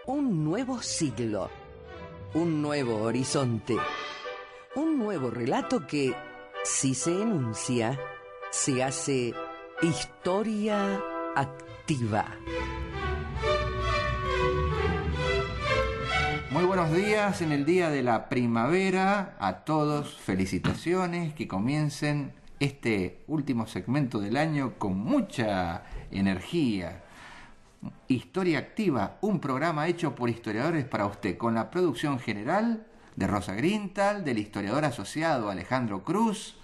Un nuevo siglo, un nuevo horizonte, un nuevo relato que, si se enuncia, se hace historia activa. Muy buenos días en el día de la primavera. A todos felicitaciones, que comiencen este último segmento del año con mucha energía. Historia Activa, un programa hecho por historiadores para usted, con la producción general de Rosa Grintal, del historiador asociado Alejandro Cruz,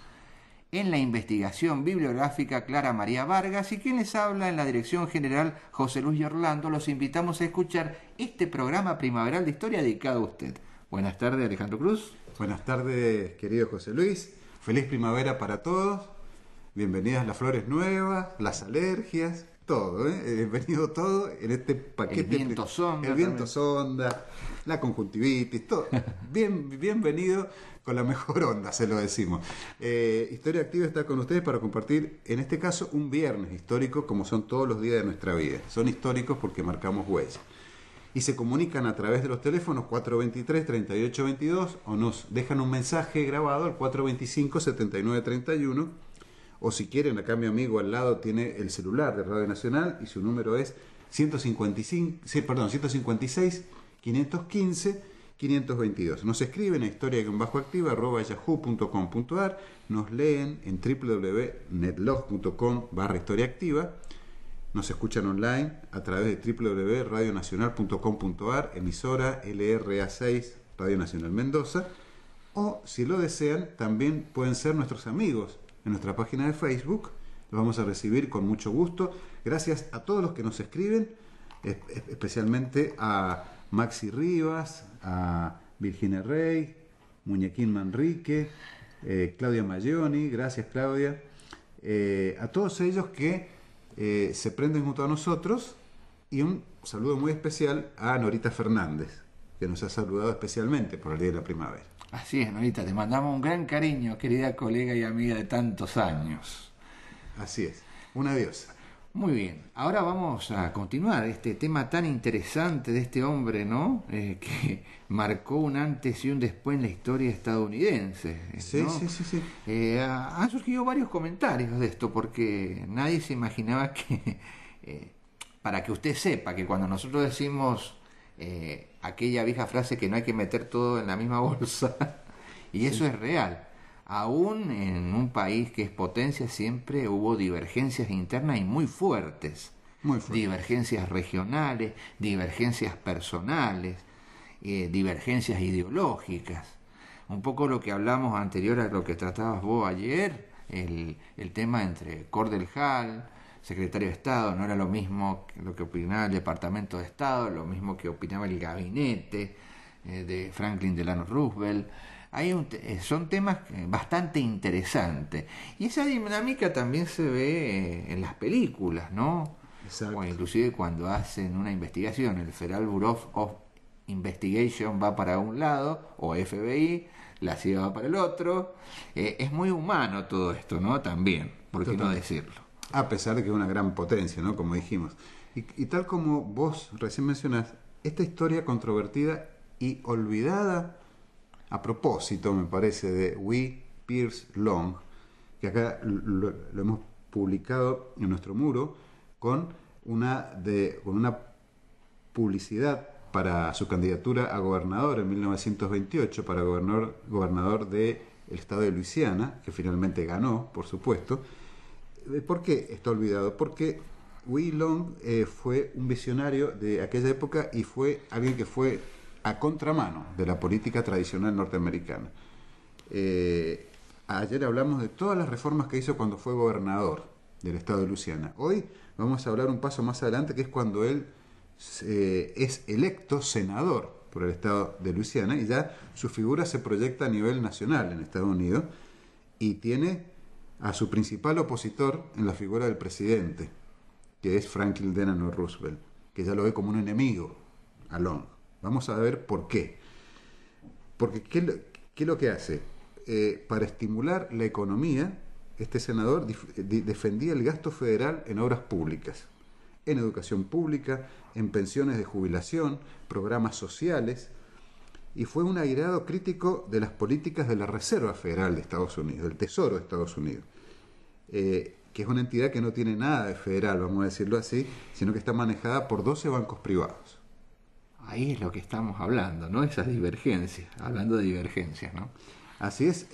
en la investigación bibliográfica Clara María Vargas, y quien les habla en la dirección general José Luis Orlando. Los invitamos a escuchar este programa primaveral de historia dedicado a usted. Buenas tardes, Alejandro Cruz. Buenas tardes, querido José Luis. Feliz primavera para todos. Bienvenidas las flores nuevas, las alergias, todo, bienvenido todo en este paquete. El viento sonda, la conjuntivitis, todo. Bienvenido con la mejor onda, se lo decimos. Historia Activa está con ustedes para compartir, en este caso, un viernes histórico, como son todos los días de nuestra vida. Son históricos porque marcamos huella. Y se comunican a través de los teléfonos 423-3822 o nos dejan un mensaje grabado al 425-7931. O si quieren, acá mi amigo al lado tiene el celular de Radio Nacional y su número es 155-515-522. Nos escriben a historia-activa@yahoo.com.ar, nos leen en www.netlog.com/historiaactiva, nos escuchan online a través de www.radionacional.com.ar, emisora LRA6 Radio Nacional Mendoza, o si lo desean también pueden ser nuestros amigos en nuestra página de Facebook. Los vamos a recibir con mucho gusto. Gracias a todos los que nos escriben, especialmente a Maxi Rivas, a Virginia Rey, Muñequín Manrique, Claudia Maglioni, gracias Claudia, a todos ellos que se prenden junto a nosotros, y un saludo muy especial a Norita Fernández, que nos ha saludado especialmente por el Día de la Primavera. Así es, Norita, te mandamos un gran cariño, querida colega y amiga de tantos años. Así es, una diosa. Muy bien, ahora vamos a continuar este tema tan interesante de este hombre, ¿no? Que marcó un antes y un después en la historia estadounidense, ¿no? Sí. Han surgido varios comentarios de esto, porque nadie se imaginaba que, para que usted sepa que cuando nosotros decimos aquella vieja frase que no hay que meter todo en la misma bolsa, y eso es real. Aún en un país que es potencia siempre hubo divergencias internas y muy fuertes. Divergencias regionales, divergencias personales, divergencias ideológicas. Un poco lo que hablamos anterior a lo que tratabas vos ayer, el tema entre Cordell Hull, secretario de Estado, no era lo mismo que lo que opinaba el Departamento de Estado, lo mismo que opinaba el gabinete de Franklin Delano Roosevelt. Son temas bastante interesantes, y esa dinámica también se ve en las películas, ¿no? Exacto. O inclusive cuando hacen una investigación, el Federal Bureau of Investigation va para un lado, o FBI, la CIA va para el otro. Es muy humano todo esto, ¿no? También, ¿por qué no decirlo? A pesar de que es una gran potencia, ¿no? Como dijimos. Y tal como vos recién mencionás, esta historia controvertida y olvidada, a propósito, me parece, de W. Pierce Long, que acá lo hemos publicado en nuestro muro, con una publicidad para su candidatura a gobernador en 1928, para gobernador del estado de Luisiana, que finalmente ganó, por supuesto. ¿Por qué está olvidado? Porque W. Long fue un visionario de aquella época y fue alguien que fue a contramano de la política tradicional norteamericana. Ayer hablamos de todas las reformas que hizo cuando fue gobernador del estado de Luisiana. Hoy vamos a hablar un paso más adelante, que es cuando él es electo senador por el estado de Luisiana, y ya su figura se proyecta a nivel nacional en Estados Unidos, y tiene a su principal opositor en la figura del presidente, que es Franklin Delano Roosevelt, que ya lo ve como un enemigo a Long. Vamos a ver por qué. Porque ¿qué es lo que hace? Para estimular la economía, este senador defendía el gasto federal en obras públicas. en educación pública, en pensiones de jubilación, programas sociales, y fue un airado crítico de las políticas de la Reserva Federal de Estados Unidos, del Tesoro de Estados Unidos, que es una entidad que no tiene nada de federal, vamos a decirlo así, sino que está manejada por 12 bancos privados. Ahí es lo que estamos hablando, ¿no? Esas divergencias, hablando de divergencias, ¿no? Así es,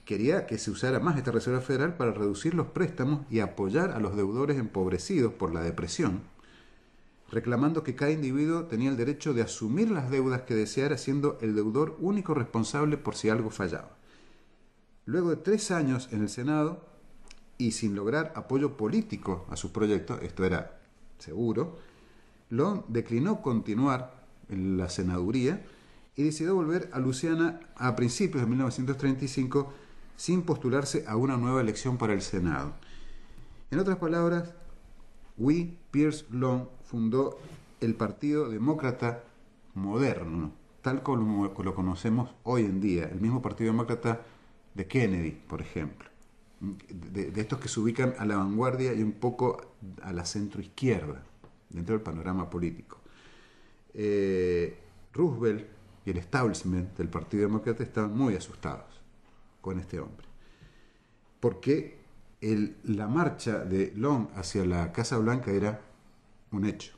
quería que se usara más esta Reserva Federal para reducir los préstamos y apoyar a los deudores empobrecidos por la depresión, reclamando que cada individuo tenía el derecho de asumir las deudas que deseara, siendo el deudor único responsable por si algo fallaba. Luego de 3 años en el Senado y sin lograr apoyo político a sus proyectos, esto era seguro, Long declinó continuar en la senaduría y decidió volver a Luisiana a principios de 1935 sin postularse a una nueva elección para el Senado. En otras palabras, Pierce Long fundó el Partido Demócrata Moderno, tal como lo conocemos hoy en día, el mismo Partido Demócrata de Kennedy, por ejemplo, de estos que se ubican a la vanguardia y un poco a la centroizquierda dentro del panorama político. Roosevelt y el establishment del Partido Demócrata estaban muy asustados con este hombre, porque la marcha de Long hacia la Casa Blanca era un hecho.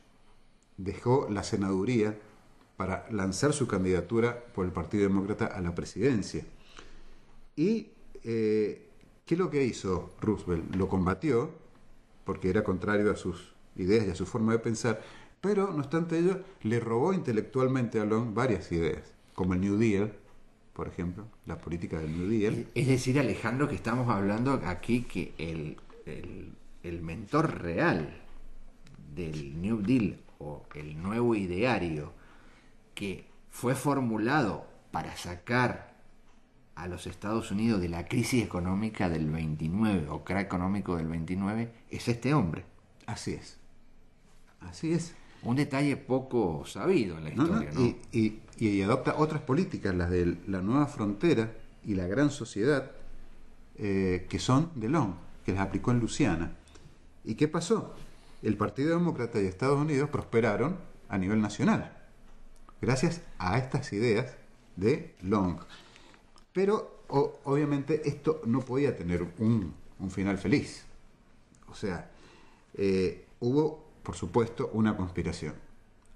Dejó la senaduría para lanzar su candidatura por el Partido Demócrata a la presidencia. Y ¿qué es lo que hizo Roosevelt? Lo combatió porque era contrario a sus ideas y a su forma de pensar, pero no obstante ello le robó intelectualmente a Long varias ideas, como el New Deal, por ejemplo, la política del New Deal. Es decir, Alejandro, que estamos hablando aquí que el mentor real del New Deal o el nuevo ideario que fue formulado para sacar a los Estados Unidos de la crisis económica del 29 o crack económico del 29 es este hombre. Así es. Así es. Un detalle poco sabido en la historia, ¿no? Y adopta otras políticas, las de la nueva frontera y la gran sociedad, que son de Long, que las aplicó en Luisiana. ¿Y qué pasó? El Partido Demócrata y Estados Unidos prosperaron a nivel nacional, gracias a estas ideas de Long. Pero obviamente esto no podía tener un final feliz. O sea, hubo, por supuesto, una conspiración.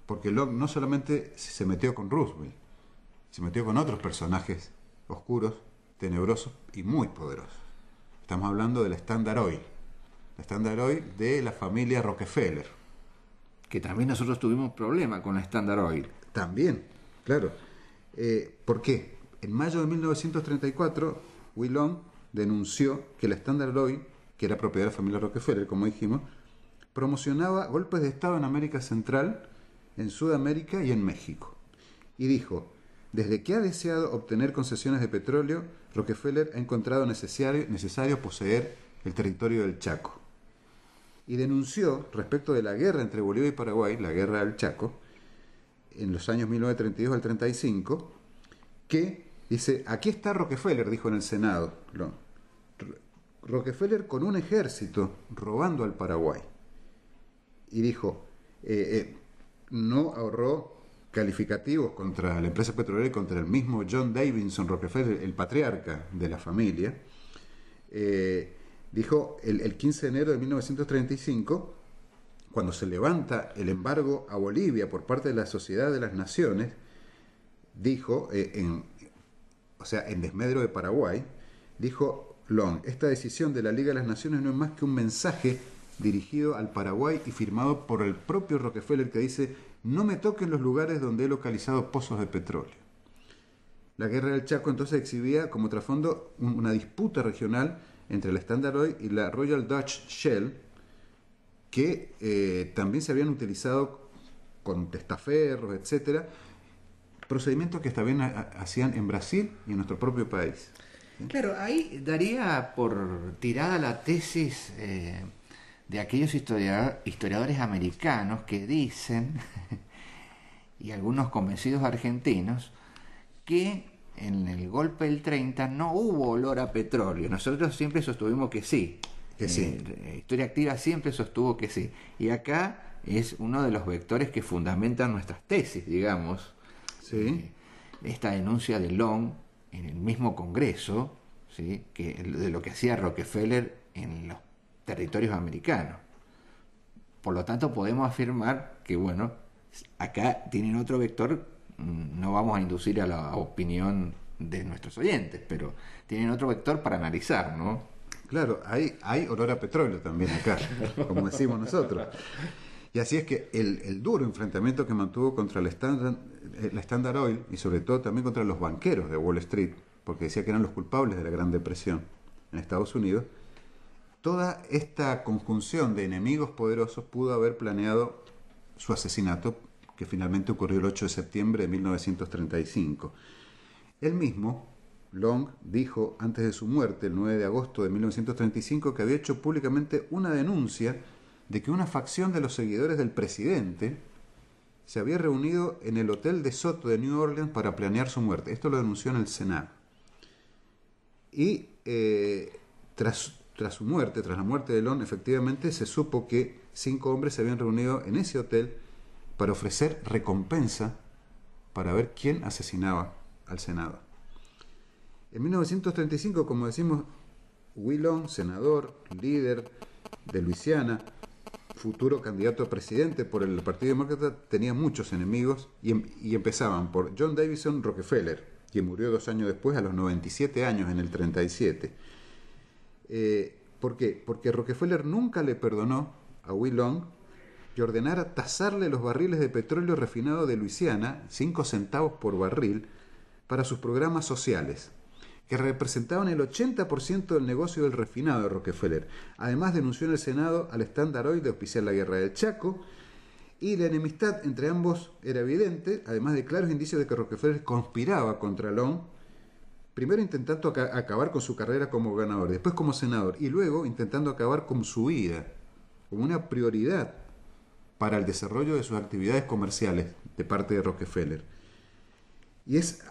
Porque Long no solamente se metió con Roosevelt, se metió con otros personajes oscuros, tenebrosos y muy poderosos. Estamos hablando de la Standard Oil. La Standard Oil de la familia Rockefeller. Que también nosotros tuvimos problema con la Standard Oil. También, claro. ¿Por qué? En mayo de 1934, Long denunció que la Standard Oil, que era propiedad de la familia Rockefeller, como dijimos, promocionaba golpes de Estado en América Central, en Sudamérica y en México. Y dijo: desde que ha deseado obtener concesiones de petróleo, Rockefeller ha encontrado necesario poseer el territorio del Chaco. Y denunció, respecto de la guerra entre Bolivia y Paraguay, la guerra del Chaco, en los años 1932 al 35, que, dice, aquí está Rockefeller, dijo en el Senado, Rockefeller con un ejército robando al Paraguay. Y dijo, no ahorró calificativos contra la empresa petrolera y contra el mismo John Davidson Rockefeller, el patriarca de la familia. Dijo el 15 de enero de 1935, cuando se levanta el embargo a Bolivia por parte de la Sociedad de las Naciones, dijo, en desmedro de Paraguay, dijo Long, esta decisión de la Liga de las Naciones no es más que un mensaje dirigido al Paraguay y firmado por el propio Rockefeller, que dice: no me toquen los lugares donde he localizado pozos de petróleo. La guerra del Chaco entonces exhibía como trasfondo una disputa regional entre la Standard Oil y la Royal Dutch Shell, que también se habían utilizado con testaferros, etcétera, procedimientos que también hacían en Brasil y en nuestro propio país. ¿Sí? Claro, ahí daría por tirada la tesis de aquellos historiadores americanos que dicen, y algunos convencidos argentinos, que en el golpe del 30 no hubo olor a petróleo. Nosotros siempre sostuvimos que sí. Que sí. Historia Activa siempre sostuvo que sí. Y acá es uno de los vectores que fundamentan nuestras tesis, digamos. Sí. Esta denuncia de Long en el mismo Congreso, ¿sí? De lo que hacía Rockefeller en los territorios americanos. Por lo tanto, podemos afirmar que, bueno, acá tienen otro vector, no vamos a inducir a la opinión de nuestros oyentes, pero tienen otro vector para analizar, ¿no? Claro, hay olor a petróleo también acá, como decimos nosotros. Y así es que el duro enfrentamiento que mantuvo contra la Standard Oil y sobre todo también contra los banqueros de Wall Street, porque decía que eran los culpables de la Gran Depresión en Estados Unidos, toda esta conjunción de enemigos poderosos pudo haber planeado su asesinato, que finalmente ocurrió el 8 de septiembre de 1935. Él mismo, Long, dijo antes de su muerte, el 9 de agosto de 1935, que había hecho públicamente una denuncia de que una facción de los seguidores del presidente se había reunido en el Hotel de Soto de New Orleans para planear su muerte. Esto lo denunció en el Senado. Y tras su muerte, tras la muerte de Long, efectivamente se supo que 5 hombres se habían reunido en ese hotel para ofrecer recompensa para ver quién asesinaba al Senado. En 1935, como decimos, Will Long, senador, líder de Luisiana, futuro candidato a presidente por el Partido Demócrata, tenía muchos enemigos y empezaban por John Davison Rockefeller, quien murió 2 años después, a los 97 años, en el 37. ¿Por qué? Porque Rockefeller nunca le perdonó a Will Long que ordenara tasarle los barriles de petróleo refinado de Luisiana, 5 centavos por barril, para sus programas sociales, que representaban el 80% del negocio del refinado de Rockefeller. Además, denunció en el Senado al Standard Oil de auspiciar la guerra del Chaco, y la enemistad entre ambos era evidente, además de claros indicios de que Rockefeller conspiraba contra Long, primero intentando acabar con su carrera como ganador, después como senador, y luego intentando acabar con su vida, como una prioridad para el desarrollo de sus actividades comerciales de parte de Rockefeller. Y es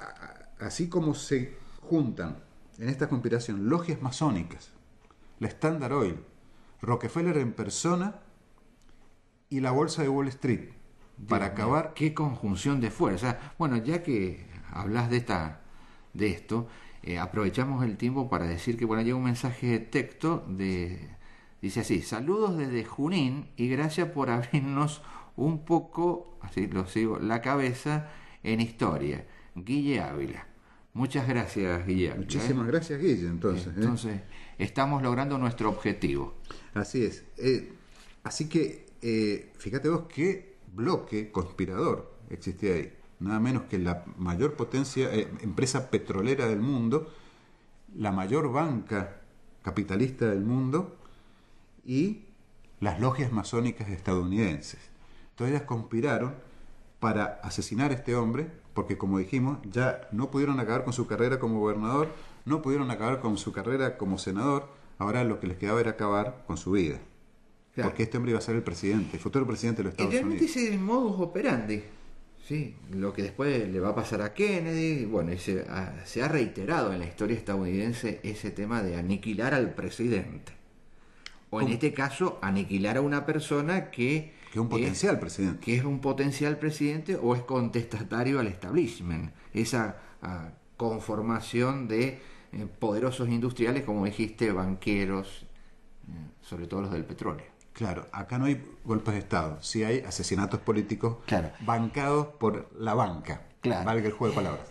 así como se juntan en esta conspiración logias masónicas, la Standard Oil, Rockefeller en persona y la bolsa de Wall Street, para acabar. Qué conjunción de fuerzas. Bueno, ya que hablas de esto, aprovechamos el tiempo para decir que, bueno, llega un mensaje de texto dice así: saludos desde Junín y gracias por abrirnos un poco, así lo sigo, la cabeza en historia. Guille Ávila. Muchas gracias, Guille. Muchísimas gracias, Guille. Entonces, estamos logrando nuestro objetivo. Así es. Así que, fíjate vos qué bloque conspirador existía ahí. Nada menos que la mayor empresa petrolera del mundo, la mayor banca capitalista del mundo y las logias masónicas estadounidenses. Todas ellas conspiraron para asesinar a este hombre, porque, como dijimos, ya no pudieron acabar con su carrera como gobernador, no pudieron acabar con su carrera como senador, ahora lo que les quedaba era acabar con su vida. Claro. Porque este hombre iba a ser el presidente, el futuro presidente de los Estados Unidos. Y realmente ese modus operandi, sí, lo que después le va a pasar a Kennedy, bueno, se ha reiterado en la historia estadounidense ese tema de aniquilar al presidente. O en este caso, aniquilar a una persona que es un potencial presidente. Que es un potencial presidente o es contestatario al establishment. Esa conformación de poderosos industriales, como dijiste, banqueros, sobre todo los del petróleo. Claro, acá no hay golpes de Estado, sí hay asesinatos políticos, claro, bancados por la banca, claro, valga el juego de palabras.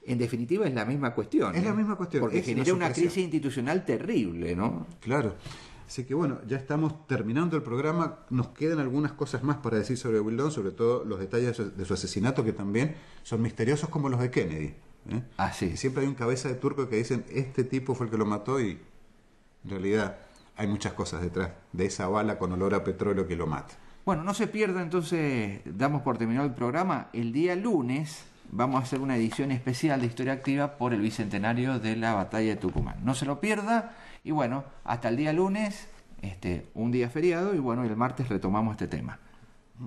En definitiva es la misma cuestión. Es la misma cuestión. Porque genera una crisis institucional terrible, ¿no? Claro. Así que bueno, ya estamos terminando el programa. Nos quedan algunas cosas más para decir sobre Will Long, sobre todo los detalles de su asesinato, que también son misteriosos como los de Kennedy. Ah, sí. Y siempre hay un cabeza de turco que dicen, este tipo fue el que lo mató, y en realidad hay muchas cosas detrás de esa bala con olor a petróleo que lo mata. Bueno, no se pierda entonces, damos por terminado el programa. El día lunes vamos a hacer una edición especial de Historia Activa por el bicentenario de la batalla de Tucumán. No se lo pierda. Y bueno, hasta el día lunes, un día feriado, y bueno, el martes retomamos este tema.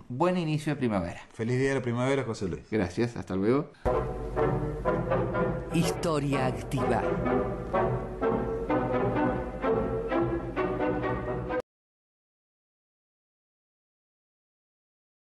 Buen inicio de primavera. Feliz día de la primavera, José Luis. Gracias, hasta luego. Historia Activa.